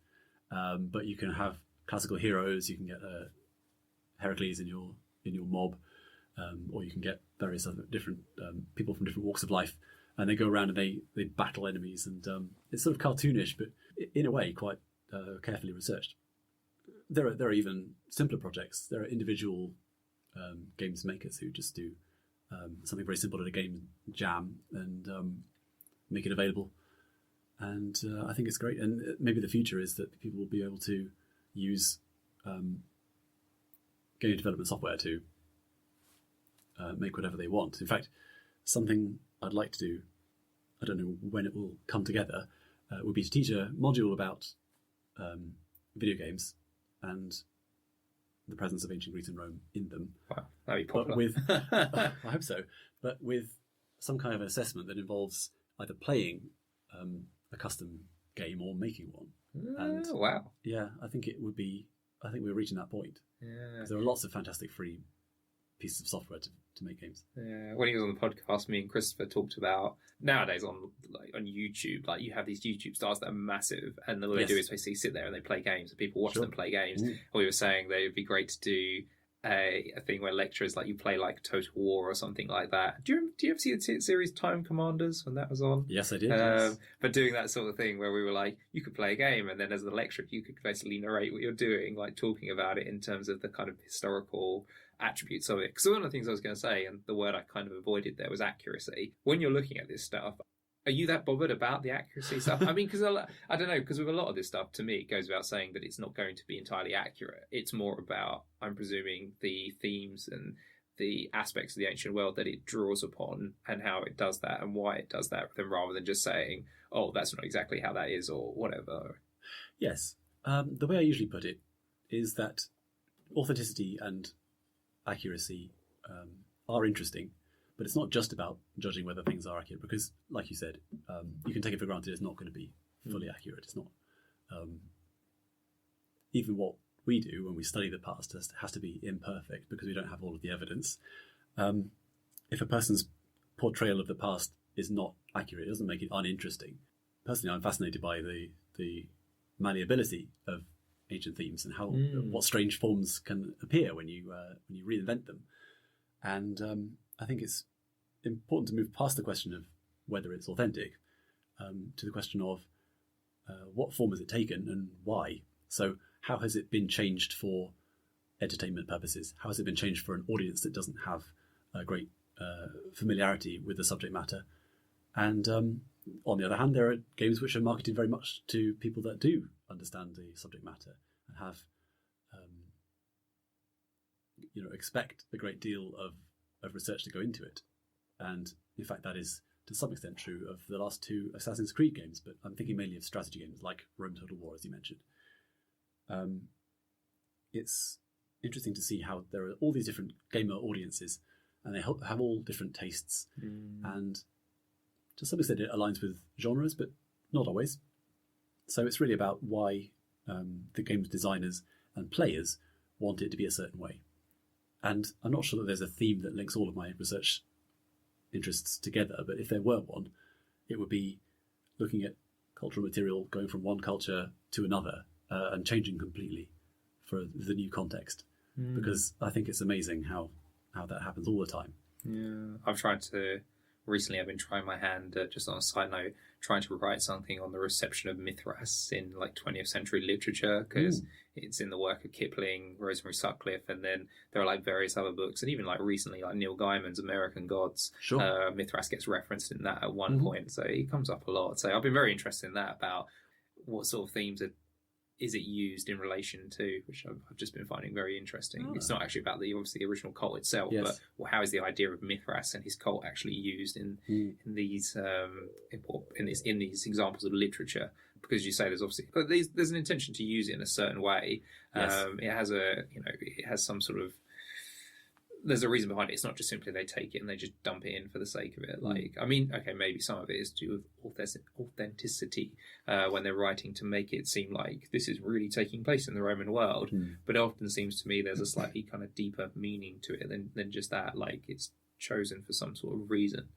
But you can have classical heroes. You can get Heracles in your mob, or you can get various other different people from different walks of life, and they go around and they battle enemies. And it's sort of cartoonish, but in a way quite carefully researched. There are even simpler projects. There are individual games makers who just do something very simple at a game jam and make it available. And I think it's great. And maybe the future is that people will be able to use game development software to make whatever they want. In fact, something I'd like to do, I don't know when it will come together, would be to teach a module about video games and the presence of ancient Greece and Rome in them. Wow, that'd be popular. But with, I hope so, but with some kind of assessment that involves either playing a custom game or making one. And wow. Yeah, I think we're reaching that point. Yeah. There are lots of fantastic free pieces of software make games. Yeah, when he was on the podcast, me and Christopher talked about nowadays on YouTube, like you have these YouTube stars that are massive, and all they do is basically sit there and they play games, and people watch them play games. And we were saying that it'd be great to do a thing where lecturers, like you play like Total War or something like that. Do you ever see the series Time Commanders when that was on? Yes, I did. Yes. But doing that sort of thing where we were like, you could play a game, and then as the lecturer, you could basically narrate what you're doing, like talking about it in terms of the kind of historical attributes of it. Because one of the things I was going to say, and the word I kind of avoided there was accuracy. When you're looking at this stuff, are you that bothered about the accuracy stuff? I mean, because I don't know, because with a lot of this stuff, to me, it goes without saying that it's not going to be entirely accurate. It's more about, I'm presuming, the themes and the aspects of the ancient world that it draws upon and how it does that and why it does that, rather than just saying, oh, that's not exactly how that is or whatever. Yes. The way I usually put it is that authenticity and accuracy are interesting, but it's not just about judging whether things are accurate, because, like you said, you can take it for granted it's not going to be fully accurate. It's not. Even what we do when we study the past has to be imperfect because we don't have all of the evidence. If a person's portrayal of the past is not accurate, it doesn't make it uninteresting. Personally, I'm fascinated by the malleability of ancient themes and how what strange forms can appear when you reinvent them. And I think it's important to move past the question of whether it's authentic to the question of what form has it taken and why. So how has it been changed for entertainment purposes? How has it been changed for an audience that doesn't have a great familiarity with the subject matter? And on the other hand, there are games which are marketed very much to people that do understand the subject matter and have expect a great deal of research to go into it. And in fact, that is to some extent true of the last two Assassin's Creed games, but I'm thinking mainly of strategy games like Rome Total War, as you mentioned. It's interesting to see how there are all these different gamer audiences, and they have all different tastes. And to some extent, it aligns with genres, but not always. So it's really about why the game's designers and players want it to be a certain way. And I'm not sure that there's a theme that links all of my research interests together, but if there were one, it would be looking at cultural material going from one culture to another and changing completely for the new context. Because I think it's amazing how that happens all the time. Yeah, recently I've been trying my hand, just on a side note, trying to write something on the reception of Mithras in like 20th century literature, because it's in the work of Kipling, Rosemary Sutcliffe, and then there are like various other books, and even like recently like Neil Gaiman's American Gods. Mithras gets referenced in that at one point, so he comes up a lot. So I've been very interested in that, about what sort of themes is it used in relation to, which I've just been finding very interesting. It's not actually about the original cult itself, but how is the idea of Mithras and his cult actually used in these examples of literature? Because you say there's an intention to use it in a certain way. It has some sort of, there's a reason behind it. It's not just simply they take it and they just dump it in for the sake of it. Like, I mean, okay, maybe some of it is to do with authenticity when they're writing, to make it seem like this is really taking place in the Roman world. But it often seems to me there's a slightly kind of deeper meaning to it than just that. Like, it's chosen for some sort of reason.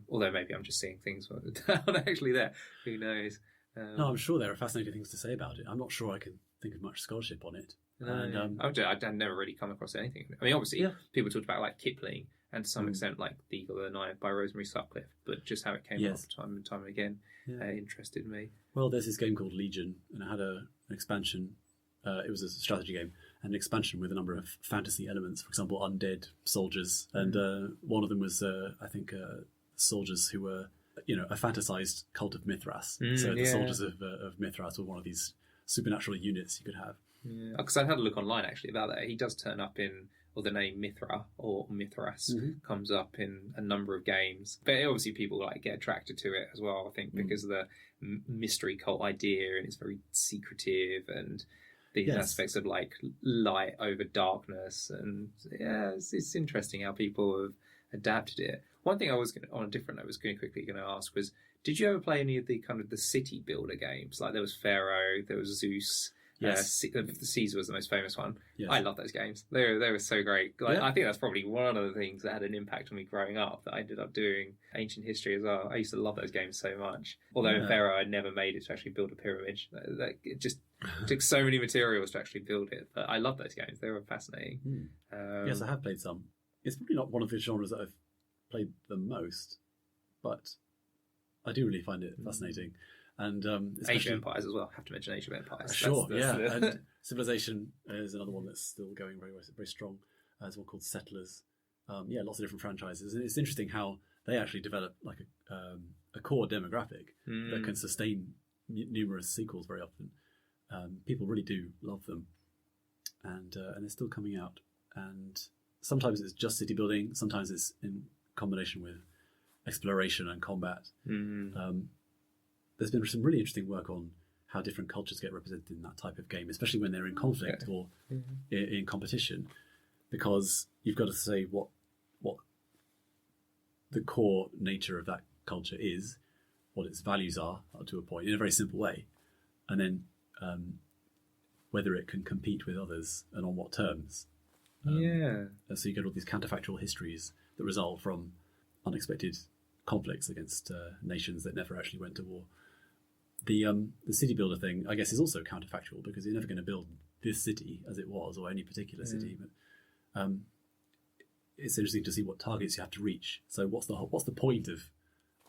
Although maybe I'm just seeing things that aren't actually there. Who knows? No, I'm sure there are fascinating things to say about it. I'm not sure I can think of much scholarship on it. I'd never really come across anything. I mean, obviously, people talked about like Kipling and to some extent like The Eagle of the Night by Rosemary Sutcliffe, but just how it came up time and time again interested me. Well, there's this game called Legion, and it had an expansion. It was a strategy game, and an expansion with a number of fantasy elements. For example, undead soldiers, and one of them was, I think, soldiers who were, a fantasized cult of Mithras. So the soldiers of Mithras were one of these supernatural units you could have. Yeah, because I had a look online actually about that. He does turn up in, or the name Mithra or Mithras comes up in a number of games. But obviously people like get attracted to it as well, I think, because of the mystery cult idea, and it's very secretive, and these aspects of like light over darkness, and it's interesting how people have adapted it. One thing I was on a different note, I was quickly going to ask was, did you ever play any of the kind of the city builder games? Like there was Pharaoh, there was Zeus. Yes. The Caesar was the most famous one. Yes. I love those games. They were so great. I think that's probably one of the things that had an impact on me growing up, that I ended up doing ancient history as well. I used to love those games so much. Although in Pharaoh, I never made it to actually build a pyramid. It just took so many materials to actually build it. But I love those games. They were fascinating. Yes, I have played some. It's probably not one of the genres that I've played the most, but I do really find it fascinating. And Age of Empires as well. I have to mention Age of Empires. Sure, and Civilization is another one that's still going very, very strong. There's one called Settlers. Lots of different franchises. And it's interesting how they actually develop like a core demographic that can sustain numerous sequels very often. People really do love them, and they're still coming out. And sometimes it's just city building. Sometimes it's in combination with exploration and combat. There's been some really interesting work on how different cultures get represented in that type of game, especially when they're in conflict or in competition, because you've got to say what the core nature of that culture is, what its values are up to a point, in a very simple way, and then whether it can compete with others and on what terms. So you get all these counterfactual histories that result from unexpected conflicts against nations that never actually went to war. The city builder thing, I guess, is also counterfactual, because you're never going to build this city as it was, or any particular city. But it's interesting to see what targets you have to reach. So what's the point of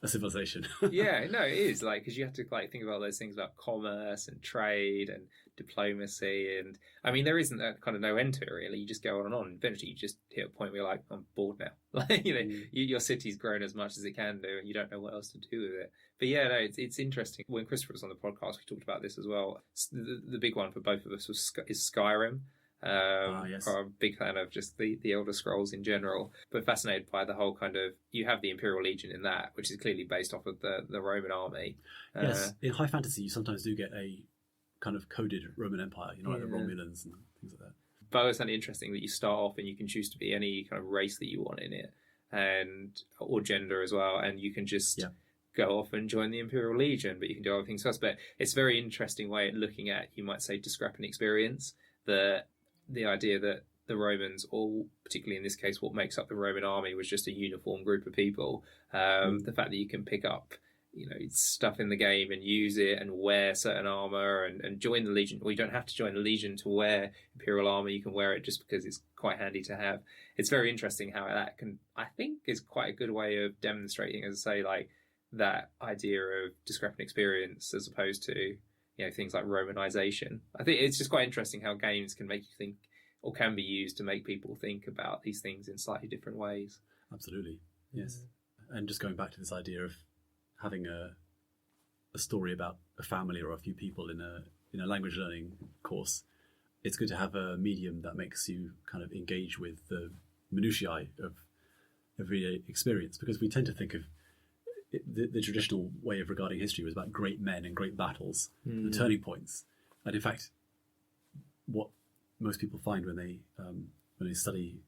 a civilization? It is, because you have to think about those things about commerce and trade and diplomacy, and I mean, there isn't that kind of no end to it, really. You just go on and on. Eventually you just hit a point where you're like, I'm bored now. Your city's grown as much as it can do, and you don't know what else to do with it. But it's interesting. When Christopher was on the podcast, we talked about this as well. The big one for both of us is Skyrim. Yes. I'm a big fan of just the Elder Scrolls in general, but fascinated by the whole kind of, you have the Imperial Legion in that, which is clearly based off of the Roman army. Yes, in high fantasy you sometimes do get a kind of coded Roman Empire, like the Romulans and things like that. But I always find it interesting that you start off and you can choose to be any kind of race that you want in it, or gender as well, and you can just go off and join the Imperial Legion, but you can do other things first. But it's a very interesting way of looking at, you might say, discrepant experience. The idea that the Romans, or particularly in this case, what makes up the Roman army, was just a uniform group of people. The fact that you can pick up, stuff in the game and use it and wear certain armor and join the Legion. Well, you don't have to join the Legion to wear Imperial armor. You can wear it just because it's quite handy to have. It's very interesting how that can, I think, is quite a good way of demonstrating, as I say, that idea of discrepant experience as opposed to things like Romanization. I think it's just quite interesting how games can make you think, or can be used to make people think about these things in slightly different ways. Absolutely, yes. And just going back to this idea of having a story about a family or a few people in a language learning course, it's good to have a medium that makes you kind of engage with the minutiae of everyday experience, because we tend to think of the traditional way of regarding history was about great men and great battles and turning points. And in fact, what most people find when they study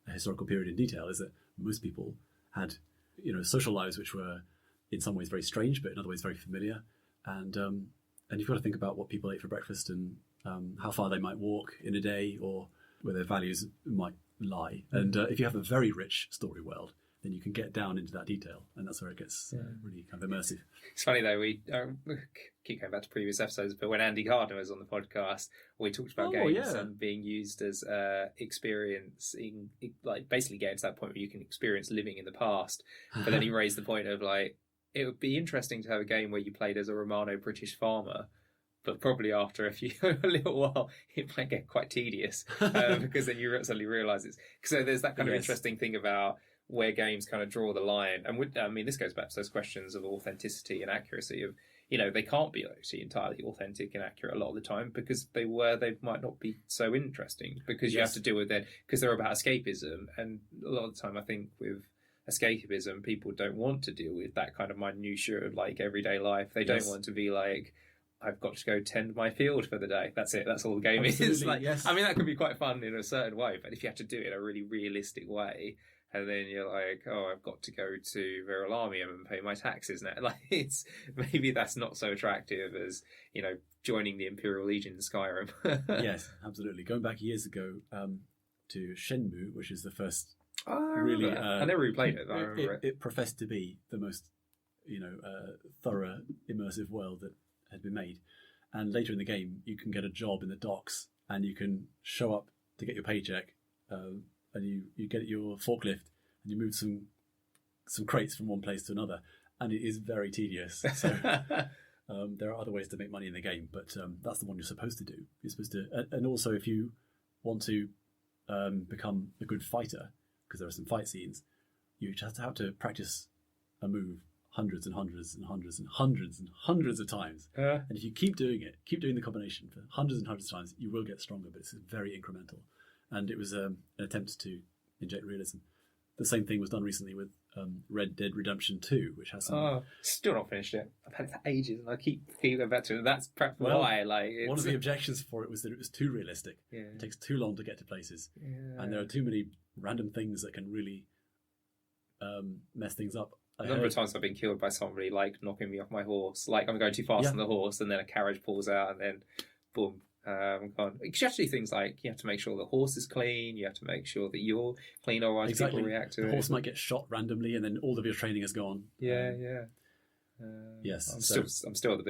a historical period in detail is that most people had social lives which were in some ways very strange, but in other ways very familiar. And you've got to think about what people ate for breakfast and how far they might walk in a day, or where their values might lie. And if you have a very rich story world, then you can get down into that detail, and that's where it gets really kind of immersive. It's funny though, we keep going back to previous episodes, but when Andy Gardner was on the podcast, we talked about games and being used as experiencing, basically getting to that point where you can experience living in the past. But then he raised the point of it would be interesting to have a game where you played as a Romano-British farmer, but probably after a little while, it might get quite tedious because then you suddenly realise it's... So there's that kind of interesting thing about where games kind of draw the line. And this goes back to those questions of authenticity and accuracy of, they can't be actually entirely authentic and accurate a lot of the time, because they might not be so interesting, because you have to deal with it, because they're about escapism. And a lot of the time, I think with escapism, people don't want to deal with that kind of minutiae of everyday life. They don't want to be I've got to go tend my field for the day. That's it. That's all the game is. Yes. I mean, that can be quite fun in a certain way, but if you have to do it in a really realistic way, and then you're like, oh, I've got to go to Verulamium and pay my taxes now. Like, it's maybe that's not so attractive as, you know, joining the Imperial Legion in Skyrim. Yes, absolutely. Going back years ago to Shenmue, which is the first really, I never replayed it. I remember it. It professed to be the most, you know, thorough, immersive world that had been made. And later in the game, you can get a job in the docks, and you can show up to get your paycheck, and you get your forklift, and you move some crates from one place to another, and it is very tedious. So there are other ways to make money in the game, but that's the one you're supposed to do. You're supposed to, and also if you want to become a good fighter, because there are some fight scenes, you just have to practice a move hundreds and hundreds and hundreds and hundreds and hundreds of times. And if you keep doing it, keep doing the combination for hundreds and hundreds of times, you will get stronger, but it's very incremental. And it was an attempt to inject realism. The same thing was done recently with Red Dead Redemption 2, which has some... still not finished it. I've had it for ages, and I keep going back to it. That's perhaps why. Like, one of the objections for it was that it was too realistic. Yeah. It takes too long to get to places. Yeah. And there are too many random things that can really mess things up. A number of times I've been killed by somebody, like, knocking me off my horse. Like, I'm going too fast on the horse, and then a carriage pulls out, and then, boom, I'm gone. Because you have to do things like, you have to make sure the horse is clean, you have to make sure that you're clean, otherwise people react to it. The horse might get shot randomly, and then all of your training is gone. Yeah. Yes. I'm still at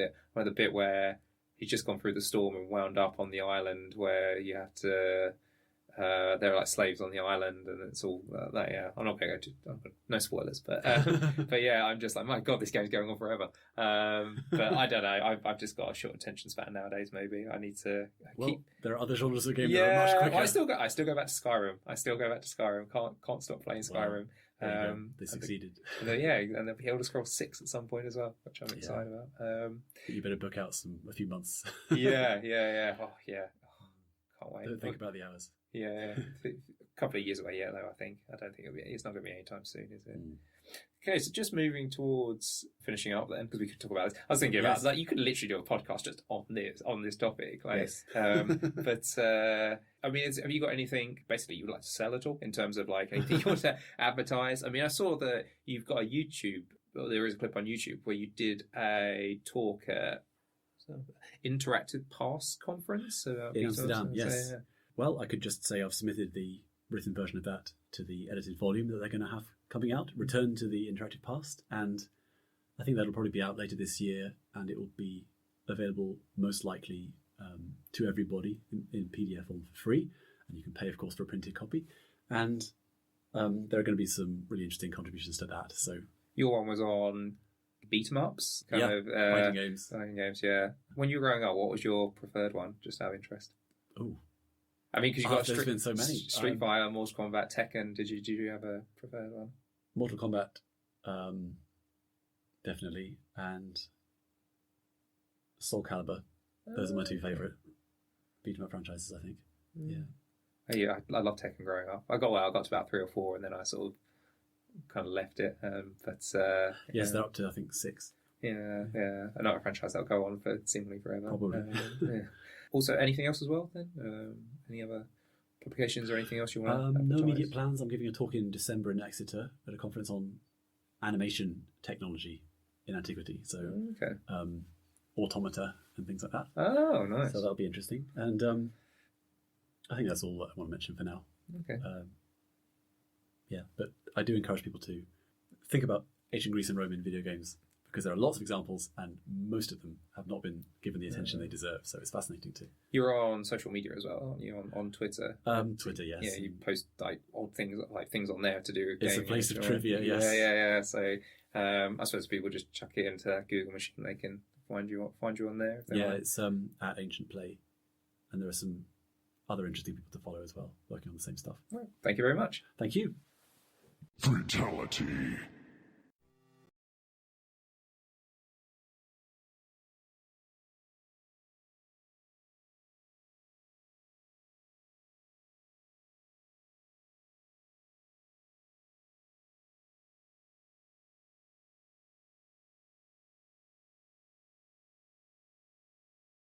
the bit where he's just gone through the storm and wound up on the island where you have to... there are like slaves on the island, and it's all that. Yeah, I'm not going to go to no spoilers, but but yeah, I'm just like, my God, this game's going on forever. But I don't know. I've just got a short attention span nowadays. Maybe I need to keep. There are other genres of games that are much quicker. Well, I still go back to Skyrim. Can't stop playing Skyrim. Wow. They succeeded. And there'll be Elder Scrolls 6 at some point as well, which I'm excited about. You better book out a few months. Yeah. Oh yeah. Can't wait. Don't think about the hours. Yeah, a couple of years away yet, though, I think. I don't think it's not going to be anytime soon, is it? Okay, so just moving towards finishing up then, because we could talk about this. I was thinking about, like, you could literally do a podcast just on this topic. Like, yes. But, I mean, have you got anything, basically, you would like to sell at all, in terms of, like, anything you want to advertise? I mean, I saw that you've got a YouTube, well, there is a clip on YouTube where you did a talk at Interactive Past Conference. In Amsterdam, yes. Well, I could just say I've submitted the written version of that to the edited volume that they're going to have coming out, Return to the Interactive Past, and I think that'll probably be out later this year, and it will be available most likely to everybody in PDF form for free, and you can pay, of course, for a printed copy. And there are going to be some really interesting contributions to that. So your one was on beat 'em ups, fighting games. Fighting games, yeah. When you were growing up, what was your preferred one? Just out of interest. Oh. I mean, because you've got been so many. Street Fighter, Mortal Kombat, Tekken. Did you have a preferred one? Mortal Kombat, definitely, and Soul Calibur. Those are my two favourite beat 'em up franchises, I think. Yeah, I loved Tekken growing up. I got to about 3 or 4, and then I sort of kind of left it. Yes, they're up to, I think, 6. Yeah. Another franchise that'll go on for seemingly forever. Probably. Also, anything else as well then? Any other publications or anything else you want to no immediate plans. I'm giving a talk in December in Exeter at a conference on animation technology in Antiquity. So automata and things like that. Oh, nice. So that'll be interesting. And I think that's all that I want to mention for now. Okay. But I do encourage people to think about ancient Greece and Rome in video games, because there are lots of examples, and most of them have not been given the attention they deserve. So it's fascinating too. You're on social media as well, aren't you? On Twitter. Twitter, yes. Yeah, you post like old things, like things on there to do with It's gaming. a place of trivia. Yes. Yeah. So I suppose people just chuck it into Google machine, they can find you on there. If they want. It's at Ancient Play, and there are some other interesting people to follow as well, working on the same stuff. Right. Thank you very much. Thank you. Fatality.